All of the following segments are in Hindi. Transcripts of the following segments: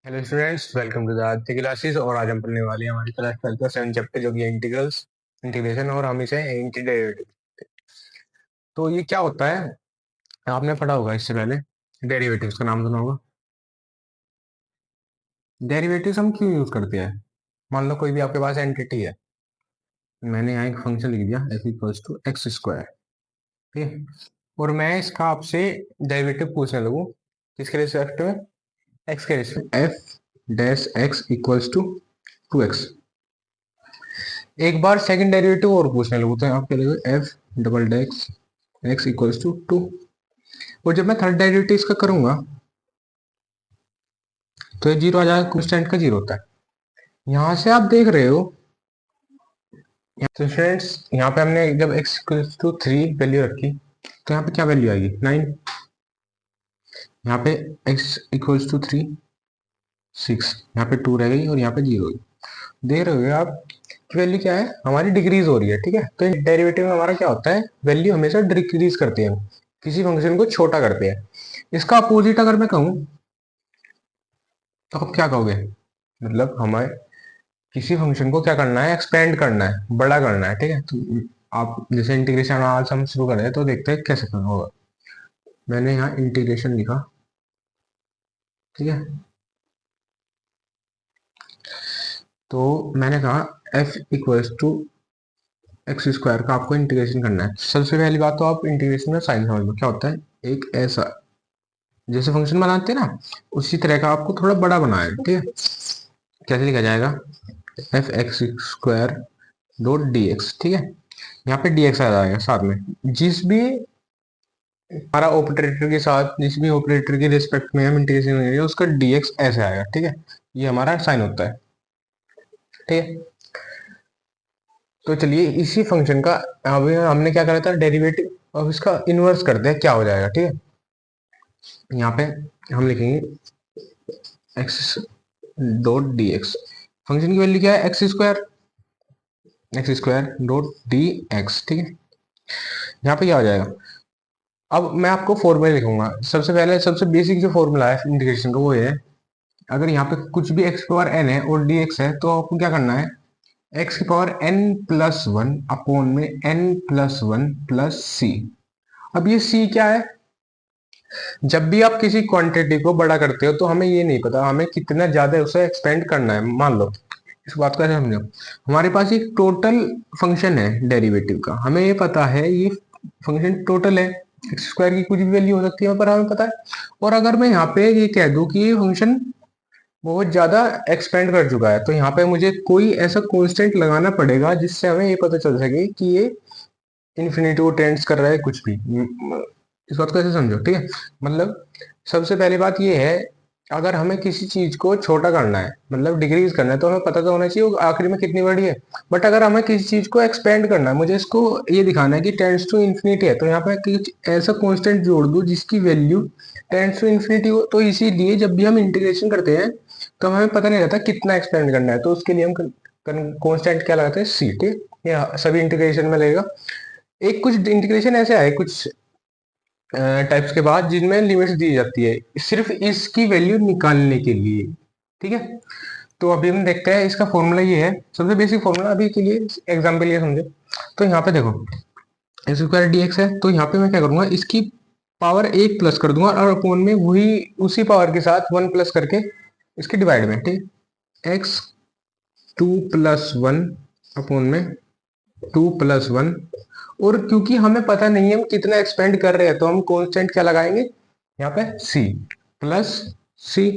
Hello students, welcome to the Aditya classes. और आज हम पढ़ने वाले हैं हमारी क्लास 12 का 7 चैप्टर जो कि इंटीग्रल्स, इंटीग्रेशन और हम इसे एंटी डेरिवेटिव। तो ये क्या होता है, आपने पढ़ा होगा इससे पहले। डेरिवेटिव्स का नाम सुना होगा। डेरिवेटिव्स हम क्यों यूज करते हैं? मान लो कोई भी आपके पास एंटिटी है, मैंने यहाँ एक फंक्शन लिख दिया F equals to X square, ठीक है। और मैं इसका आपसे डेरिवेटिव पूछने लगूँ, किसके रिस्पेक्ट में? एक्स के respect. F dash X equals to 2x। एक बार सेकंड डेरिवेटिव और पूछने लगो तो आप क्या लिखोगे? F double dash X equals to 2। और जब मैं थर्ड डेरिवेटिव इसका करूंगा तो ये जीरो आ जाएगा, कांस्टेंट का जीरो होता है। यहां से आप देख रहे हो, तो स्टूडेंट्स यहाँ पे हमने जब एक्स इक्वल्स टू 3 वैल्यू रखी तो यहाँ पे क्या वैल्यू आएगी? 9। यहाँ पे एक्स इक्वल्स टू 3 6, यहाँ पे 2 रह गई और यहाँ पे 0। देख रहे हो आप कि वैल्यू क्या है हमारी? डिक्रीज हो रही है, ठीक है। तो डेरिवेटिव में हमारा क्या होता है, वैल्यू हमेशा डिक्रीज करते हैं, किसी फंक्शन को छोटा करते हैं। इसका अपोजिट अगर मैं कहूँ तो आप क्या कहोगे? मतलब हमें किसी फंक्शन को क्या करना है? एक्सपेंड करना है, बड़ा करना है, ठीक है। तो आप जैसे इंटीग्रेशन आज हम शुरू करें तो देखते हैं कैसे करना होगा। मैंने यहाँ इंटीग्रेशन लिखा, ठीक है। तो मैंने कहा F equals to X square का आपको इंटीग्रेशन करना है। सबसे पहली बात तो आप इंटीग्रेशन का साइन समझ लो क्या होता है। एक ऐसा जैसे फंक्शन बनाते हैं ना, उसी तरह का आपको थोड़ा बड़ा बनाया है, ठीक है। कैसे लिखा जाएगा? F x square dot D X, ठीक है। यहाँ पे डी एक्स आ जाएगा साथ में। जिस भी हमारा ऑपरेटर के साथ, जिस भी ऑपरेटर के रिस्पेक्ट में हम इंटीग्रेशन करेंगे उसका डी एक्स ऐसे आएगा, ठीक है। ये हमारा साइन होता है, ठीक है। तो चलिए इसी फंक्शन का अभी हमने क्या करा था, डेरिवेटिव। अब इसका इनवर्स करते हैं, क्या हो जाएगा, ठीक है। यहाँ पे हम लिखेंगे x dot D x. Function की वैल्यू क्या है? X square dot D X, ठीक है। यहाँ पे क्या हो जाएगा? अब मैं आपको फॉर्मूला लिखूंगा। सबसे पहले सबसे बेसिक जो फॉर्मूला है इंटीग्रेशन का वो ये है, अगर यहाँ पे कुछ भी एक्स पावर एन है और डी एक्स है तो आपको क्या करना है? एक्स की power N plus one upon में N plus one plus C. अब ये सी क्या है? जब भी आप किसी क्वांटिटी को बड़ा करते हो तो हमें ये नहीं पता हमें कितना ज्यादा उसे एक्सपेंड करना है। मान लो, इस बात को ऐसे समझो, हमारे पास एक टोटल फंक्शन है डेरिवेटिव का, हमें ये पता है ये फंक्शन टोटल है, एक्स स्क्वायर की कुछ भी वैल्यू हो सकती है पर हमें पता है। और अगर मैं यहाँ पे ये कह दूं कि ये फंक्शन बहुत ज्यादा एक्सपेंड कर चुका है तो यहाँ पे मुझे कोई ऐसा कांस्टेंट लगाना पड़ेगा जिससे हमें ये पता चल सके कि ये इन्फिनिटी को टेंड्स कर रहा है कुछ भी। इस बात को ऐसे समझो, ठीक है। मतलब सबसे पहली बात ये है, अगर हमें किसी चीज को छोटा करना है, मतलब डिक्रीज करना है, तो हमें पता तो होना चाहिए वो आखिरी में कितनी बड़ी है। बट अगर हमें किसी चीज को एक्सपेंड करना है, मुझे इसको ये दिखाना है कि टेंड्स टू इन्फिनिटी है, तो यहाँ पे कुछ ऐसा कांस्टेंट जोड़ दूं जिसकी वैल्यू टेंड्स टू इन्फिनिटी हो। तो इसीलिए जब भी हम इंटीग्रेशन करते हैं तो हमें पता नहीं रहता कितना एक्सपेंड करना है, तो उसके लिए हम कांस्टेंट क्या लगाते हैं? सी, ठीक है। ये सभी इंटीग्रेशन में लगेगा। एक कुछ इंटीग्रेशन ऐसे आए कुछ टाइप्स के बाद जिनमें लिमिट्स दी जाती है सिर्फ इसकी वैल्यू निकालने के लिए, ठीक है। तो अभी हम देखते हैं इसका फॉर्मूला ये है, सबसे बेसिक फॉर्मूला अभी के लिए एग्जाम्पल ये समझे। तो यहाँ पे देखो एक्स स्क्वायर डी एक्स है, तो यहाँ पे मैं क्या करूंगा, इसकी पावर एक प्लस कर दूंगा और अपोन में वही उसी पावर के साथ वन प्लस करके इसके डिवाइड में, ठीक है। X two plus one upon में टू प्लस वन। और क्योंकि हमें पता नहीं है हम कितना एक्सपेंड कर रहे हैं तो हम कांस्टेंट क्या लगाएंगे यहाँ पे? सी प्लस सी।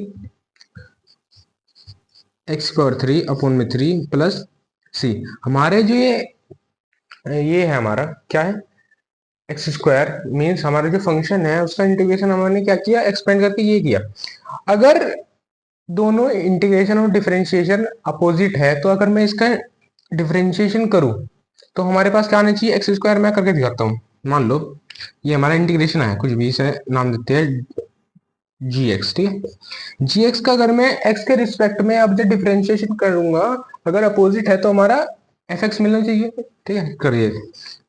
एक्स पावर थ्री अपॉन में थ्री प्लस सी। हमारे जो ये है हमारा क्या है? एक्स स्क्वायर मीन्स हमारा जो फंक्शन है उसका इंटीग्रेशन हमने क्या किया? एक्सपेंड करके ये किया। अगर दोनों इंटीग्रेशन और डिफरेंशिएशन अपोजिट है तो अगर मैं इसका डिफरेंशिएशन करूं तो हमारे पास क्या आना चाहिए? X square. मैं करके दिखाता हूँ। मान लो ये हमारा इंटीग्रेशन है, कुछ भी इसे नाम देते हैं जी एक्स, ठीक है। जी एक्स का अगर मैं एक्स के रिस्पेक्ट में अब जब डिफरेंशिएशन करूंगा, अगर अपोजिट है तो हमारा एफ एक्स मिलना चाहिए, ठीक है। करिए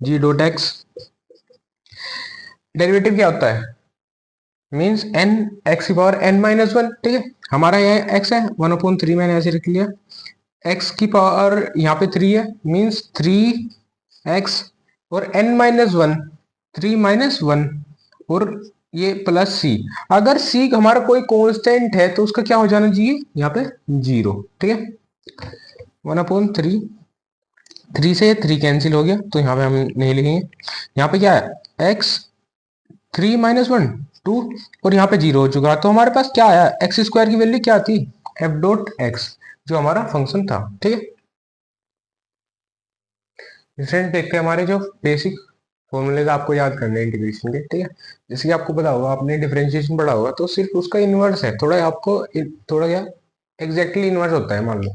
जी डॉट एक्स। डेरिवेटिव क्या होता है? मीन्स एन एक्स की पावर एन माइनस वन, ठीक है। हमारा यहाँ एक्स है 1/3, मैंने ऐसे लिख लिया। एक्स की पावर यहाँ पे 3 है, मीन्स 3x और n माइनस वन, 3 - 1, और ये प्लस सी। अगर सी हमारा कोई कांस्टेंट है तो उसका क्या हो जाना चाहिए यहाँ पे 0, ठीक है। 1/3, 3 से 3 कैंसिल हो गया तो यहाँ पे हम नहीं लिखेंगे। यहाँ पे क्या है x 3 - 1 2, और यहाँ पे 0 हो चुका। तो हमारे पास क्या आया, एक्स स्क्वायर की वैल्यू क्या थी, f.x, जो हमारा फंक्शन था, ठीक है। फ्रेंड देखते हैं हमारे जो बेसिक फॉर्मूलेज आपको याद करने हैं इंटीग्रेशन के, ठीक है। जैसे कि आपको पता होगा, आपने डिफरेंशिएशन पढ़ा होगा, तो सिर्फ उसका इन्वर्स है, थोड़ा आपको थोड़ा क्या एग्जैक्टली इन्वर्स होता है। मान लो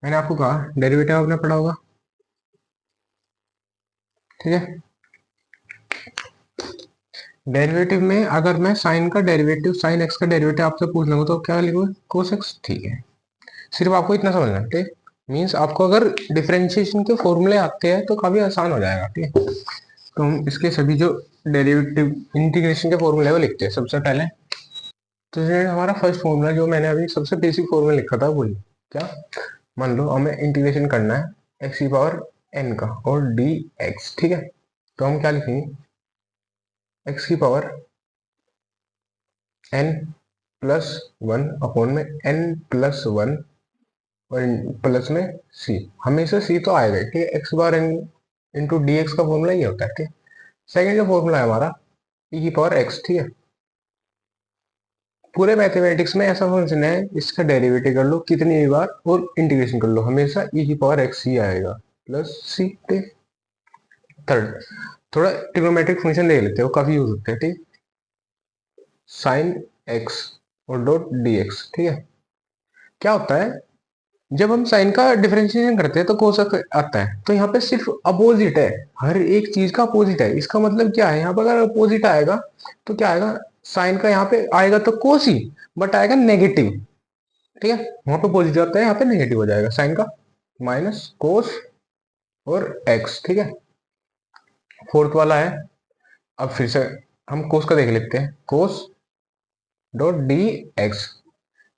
मैंने आपको कहा डेरिवेटिव आपने पढ़ा होगा, ठीक है। डेरिवेटिव में अगर मैं साइन का डेरिवेटिव, साइन एक्स का डेरिवेटिव आपसे पूछ लूंगा तो क्या लिखोगे, कोस एक्स, ठीक है। सिर्फ आपको इतना समझना है, ठीक। मीन्स आपको अगर डिफरेंशिएशन के फॉर्मूले आते हैं तो काफी आसान हो जाएगा, ठीक है। तो हम इसके सभी जो डेरिवेटिव इंटीग्रेशन के फॉर्मूले वो लिखते हैं सबसे पहले। तो ये हमारा फर्स्ट फॉर्मूला जो मैंने अभी सबसे बेसिक फॉर्मूला लिखा था वही क्या, मान लो हमें इंटीग्रेशन करना है एक्स की पावर एन का और डी एक्स, ठीक है। तो हम क्या लिखेंगे, एक्स की power N plus one upon में एन प्लस वन और प्लस में सी, हमेशा सी तो आएगा, ठीक है। एक्स बार एन इंटू डी एक्स का फॉर्मूला ये होता है, ठीक है। सेकेंड जो फॉर्मूला है हमारा ई की पावर एक्स, ठीक है। पूरे मैथमेटिक्स में ऐसा फंक्शन है, इसका डेरिवेटिव कर लो कितनी भी बार और इंटीग्रेशन कर लो, हमेशा ई की पावर एक्स ही आएगा प्लस सी, ठीक। थर्ड, थोड़ा ट्रिग्नोमेट्रिक फंक्शन देख लेते हो, काफी यूज होते हैं, ठीक। साइन एक्स और डॉट डी एक्स, ठीक है। क्या होता है, जब हम साइन का डिफरेंशिएशन करते हैं तो कोसक आता है, तो यहाँ पे सिर्फ अपोजिट है, हर एक चीज का अपोजिट है। इसका मतलब क्या है, यहाँ पर अगर अपोजिट आएगा तो क्या आएगा, साइन का यहाँ पे आएगा तो कोस ही, बट आएगा नेगेटिव, ठीक है। वहां पे पॉजिटिव आता है, यहाँ पे नेगेटिव हो जाएगा साइन का, माइनस कोस और एक्स, ठीक है। फोर्थ वाला है, अब फिर से हम कोस का देख लेते हैं, कोस डॉट डी एक्स,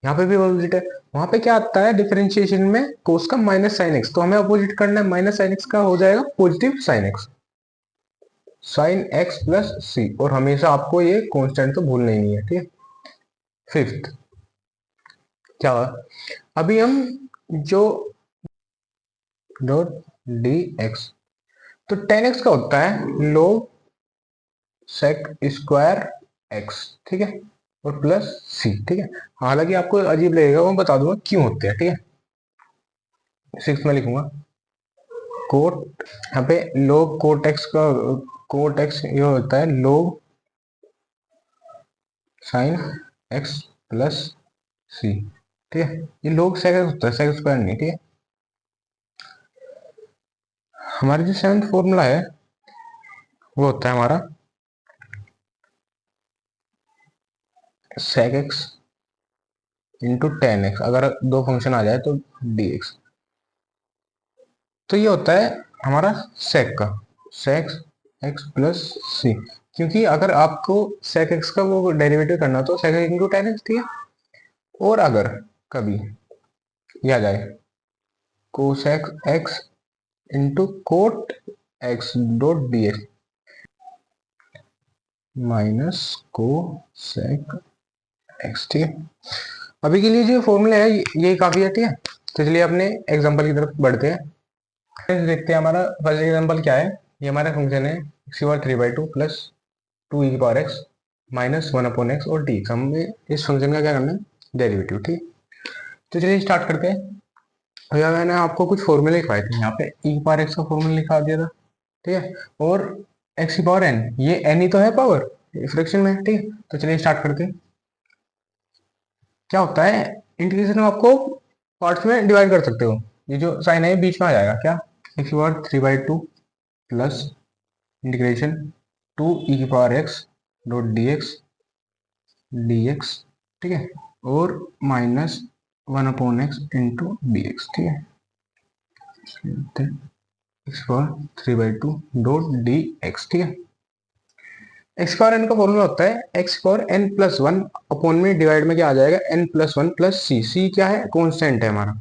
यहाँ पे भी अपोजिट है। वहां पे क्या आता है डिफरेंशिएशन में, कोस का माइनस साइन एक्स, तो हमें अपोजिट करना है, माइनस साइन एक्स का हो जाएगा positive sine x, sine x plus C, और हमेशा आपको ये कांस्टेंट तो भूलना ही नहीं है, ठीक है। फिफ्थ क्या हुआ, अभी हम जो डॉट डी एक्स, तो टेन एक्स का होता है log सेक स्क्वायर एक्स, ठीक है, और प्लस सी, ठीक है। हालांकि आपको अजीब लगेगा, वो बता दूंगा क्यों होते हैं, ठीक है। सिक्स में लिखूंगा कोट, यहाँ पे log कोट एक्स का, कोट एक्स ये होता है log साइन एक्स प्लस सी, ठीक है। ये log सेक एक्स होता है, सेक स्क्वायर नहीं, ठीक है। हमारा जो सेवंथ फॉर्मूला है वो होता है हमारा sec X into tan X, अगर दो फंक्शन आ जाए तो डी एक्स, तो ये होता है हमारा सेक का, सेक एक्स प्लस सी। क्योंकि अगर आपको सेक एक्स का वो डेरिवेटिव करना तो sec X into tan X, ठीक है। और अगर कभी यह आ जाए cosec X into cot X dot D X minus cosec x, ठीक है। अभी के लिए जो फॉर्मूला है ये काफी है, ठीक है। तो चलिए अपने एग्जांपल की तरफ बढ़ते हैं। देखते हैं हमारा फर्स्ट एग्जांपल क्या है। ये हमारा फंक्शन है एक्स पावर 3/2 प्लस 2 ई की पावर एक्स माइनस 1/x और डी एक्स। हमें इस फंक्शन का क्या करना है, डेरिवेटिव, ठीक। तो चलिए स्टार्ट करते हैं। भैया मैंने आपको कुछ फॉर्मूले लिखवाए थे, यहाँ पे ई की पावर एक्स का फॉर्मूला लिखा दिया था, ठीक है। और एक्स की पावर एन, ये एन ही तो है पावर फ्रैक्शन में, ठीक है। तो चलिए स्टार्ट करते हैं। क्या होता है, इंटीग्रेशन में आपको पार्ट्स में डिवाइड कर सकते हो, ये जो साइन है बीच में आ जाएगा, क्या एक्स की पावर 3/2 प्लस इंटीग्रेशन 2 ई की power x dot D X, ठीक है, और minus 1/x into D X, ठीक है। X power 3/2 dot D X, ठीक है। एक्स स्क्वायर एन का फॉर्मूला होता है X square N plus one upon में डिवाइड में क्या आ जाएगा N plus one plus C. C क्या है, कॉन्स्टेंट है हमारा,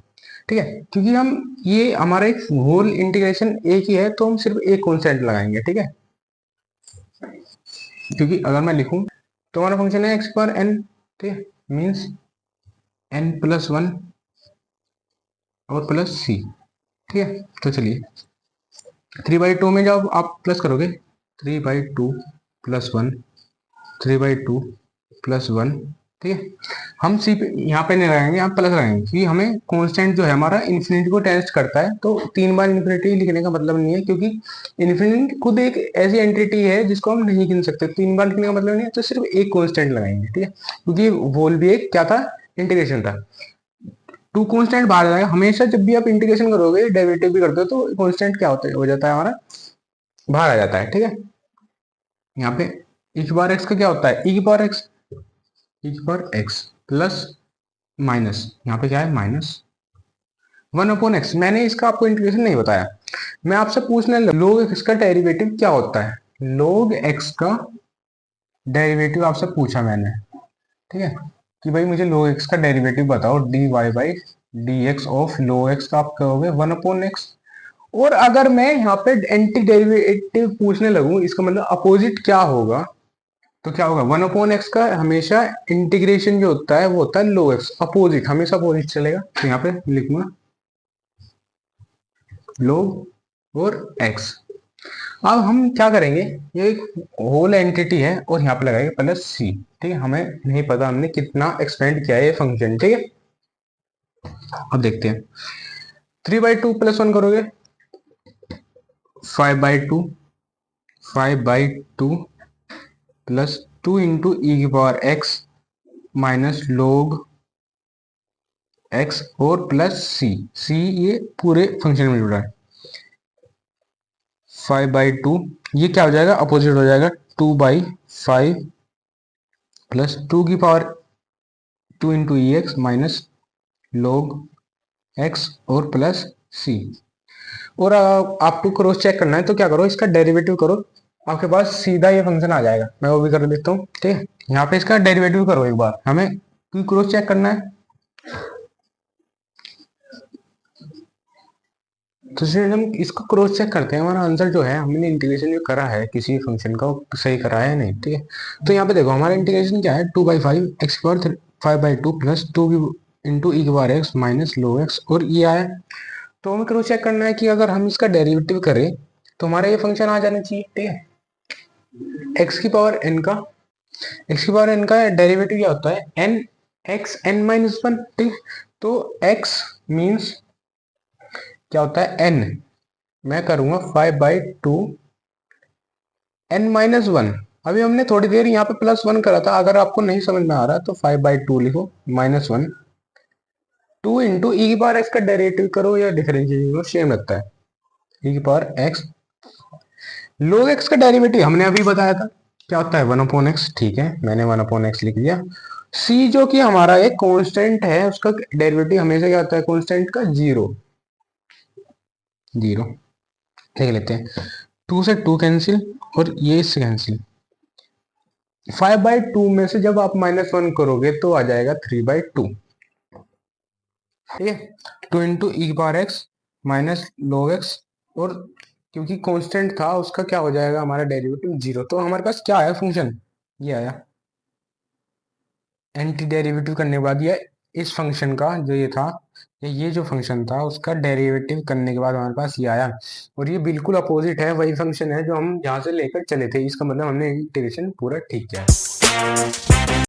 ठीक है। क्योंकि हम ये हमारा एक होल इंटीग्रेशन एक ही है तो हम सिर्फ एक कॉन्स्टेंट लगाएंगे, ठीक है। क्योंकि अगर मैं लिखूं तो हमारा फंक्शन है एक्स स्क्वायर एन, ठीक है, मीन्स एन प्लस वन और प्लस सी, ठीक है। तो चलिए 3/2 में जब आप प्लस करोगे 3/2 प्लस वन, 3/2 प्लस वन, ठीक है। हम सी पे यहाँ पे नहीं लगाएंगे, यहाँ प्लस लगाएंगे क्योंकि हमें कांस्टेंट जो है हमारा इन्फिनिटी को टेस्ट करता है। तो 3 बार इन्फिनिटी लिखने का मतलब नहीं है, क्योंकि इन्फिनिटी खुद एक ऐसी एंटिटी है जिसको हम नहीं गिन सकते। 3 बार लिखने का मतलब नहीं है, तो सिर्फ एक कांस्टेंट लगाएंगे, ठीक है। क्योंकि वोल भी एक क्या था, इंटीग्रेशन था। टू कांस्टेंट बाहर आ जाएगा। हमेशा जब भी आप इंटीग्रेशन करोगे, डेरिवेटिव भी करते हो, तो कांस्टेंट क्या होता है, हो जाता है हमारा, बाहर आ जाता है, ठीक है। यहाँ पे ई की पावर एक्स का क्या होता है, ई की पावर एक्स, ई की पावर एक्स प्लस माइनस, यहाँ पे क्या है माइनस 1/x। मैंने इसका आपको इंटीग्रेशन नहीं बताया, मैं आपसे पूछने लगा log x का डेरिवेटिव क्या होता है। log x का डेरिवेटिव आपसे पूछा मैंने, ठीक है, कि भाई मुझे log x का डेरिवेटिव बताओ, dy by dx of log x का आप कहोगे 1/x। और अगर मैं यहाँ पे एंटी डेरिवेटिव पूछने लगूं, इसका मतलब अपोजिट क्या होगा, तो क्या होगा 1/x का हमेशा इंटीग्रेशन जो होता है वो होता है log x, अपोजिट हमेशा अपोजिट चलेगा। तो यहाँ पे लिखूंगा log और x। अब हम क्या करेंगे, ये एक होल एंटिटी है और यहाँ पे लगाएंगे प्लस सी, ठीक है। हमें नहीं पता हमने कितना एक्सपेंड किया है ये फंक्शन, ठीक है। अब देखते हैं 3/2 प्लस वन करोगे 5/2, 5/2 प्लस 2 इंटू ई की power x minus log x और प्लस सी। सी ये पूरे फंक्शन में जुड़ा है। 5/2 ये क्या हो जाएगा, अपोजिट हो जाएगा 2/5 प्लस 2 की पावर 2 इंटू ई एक्स माइनस log एक्स और प्लस सी। और आपको क्रॉस चेक करना है तो क्या करो, इसका डेरिवेटिव करो, आपके पास सीधा ये फंक्शन आ जाएगा। मैं वो भी कर देता हूँ, ठीक है। यहाँ पे इसका डेरिवेटिव करो एक बार, हमें क्यों क्रॉस चेक करना है। तो हम इसको क्रॉस चेक करते हैं, हमारा आंसर जो है हमने इंटीग्रेशन जो करा है किसी फंक्शन का वो सही करा है नहीं, ठीक है। तो यहाँ पे देखो हमारा इंटीग्रेशन क्या है, 2/5 एक्स पावर 5/2 प्लस 2 इंटू ई की power x minus low x, और ये आया। तो हमें क्रॉस चेक करना है कि अगर हम इसका डेरिवेटिव करें तो हमारा ये फंक्शन आ जाना चाहिए, ठीक है। एक्स की पावर एन का, एक्स की पावर एन का डेरिवेटिव क्या होता है, N X N minus one, ठीक। तो एक्स मीन्स क्या होता है एन, मैं करूंगा 5/2 एन माइनस वन। अभी हमने थोड़ी देर यहाँ पे प्लस वन करा था, अगर आपको नहीं समझ में आ रहा तो 5/2 लिखो माइनस वन, 2 इंटू ई की पावर एक्स का डेरिवेटिव करो या डिफरेंशिएट करो, सेम लगता है, ई की पावर एक्स। log एक्स का डेरिवेटिव हमने अभी बताया था क्या होता है 1/x, ठीक है, मैंने 1/x लिख दिया। c जो कि हमारा एक कांस्टेंट है, उसका डेरिवेटिव हमेशा क्या होता है, कांस्टेंट का जीरो, जीरो देख लेते हैं। 2 से 2 कैंसिल और ये इससे कैंसिल। 5/2 में से जब आप -1 करोगे तो आ जाएगा 3/2, ठीक है। 2 इंटू ई की power x minus log x, और क्योंकि कांस्टेंट था उसका क्या हो जाएगा हमारा डेरिवेटिव जीरो। तो हमारे पास क्या आया फंक्शन, ये आया। एंटी डेरिवेटिव करने के बाद ये इस फंक्शन का जो ये था, ये जो फंक्शन था उसका डेरिवेटिव करने के बाद हमारे पास ये आया। और ये बिल्कुल अपोजिट है, वही फंक्शन है जो हम यहाँ से लेकर चले थे। इसका मतलब हमने इंटीग्रेशन पूरा ठीक किया है।